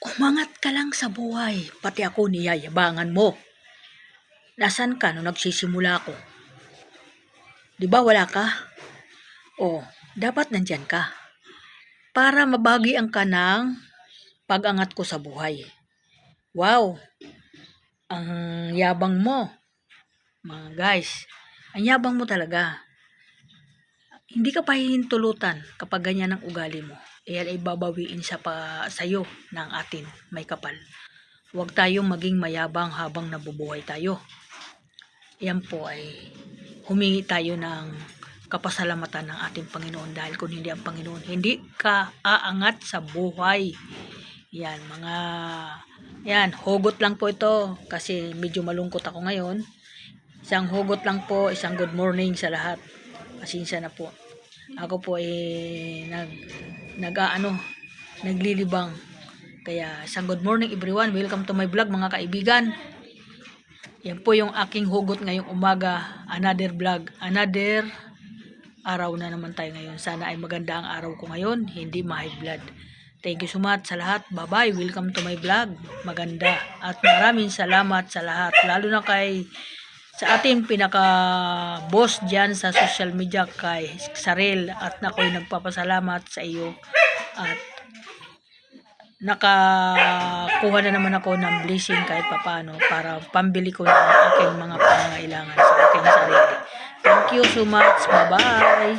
Umangat ka lang sa buhay, pati ako niyayabangan mo. Nasaan ka nung nagsisimula ako? Di ba wala ka? O, dapat nandyan ka. Para mabagian ka ng pag-angat ko sa buhay. Wow, ang yabang mo. Mga guys, ang yabang mo talaga. Hindi ka pahihintulutan kapag ganyan ang ugali mo. Iyan ay babawiin sa'yo ng atin may kapal. Huwag tayong maging mayabang habang nabubuhay tayo. Yan po ay humingi tayo ng kapasalamatan ng ating Panginoon dahil kung hindi ang Panginoon, hindi ka aangat sa buhay. Yan, hugot lang po ito kasi medyo malungkot ako ngayon. Isang hugot lang po, isang good morning sa lahat. Pasensya na po. Ako po naglilibang. Kaya isang good morning everyone. Welcome to my vlog mga kaibigan. Yan po yung aking hugot ngayong umaga. Another vlog. Another araw na naman tayo ngayon. Sana ay maganda ang araw ko ngayon. Hindi ma-high blood. Thank you so much sa lahat. Bye-bye. Welcome to my vlog. Maganda. At maraming salamat sa lahat. Lalo na sa ating pinaka-boss dyan sa social media kay Sarel. At ako'y nagpapasalamat sa iyo. At nakakuha na naman ako ng blessing kahit papano para pambili ko ng aking mga pangangailangan sa aking sarili. Thank you so much. Bye-bye.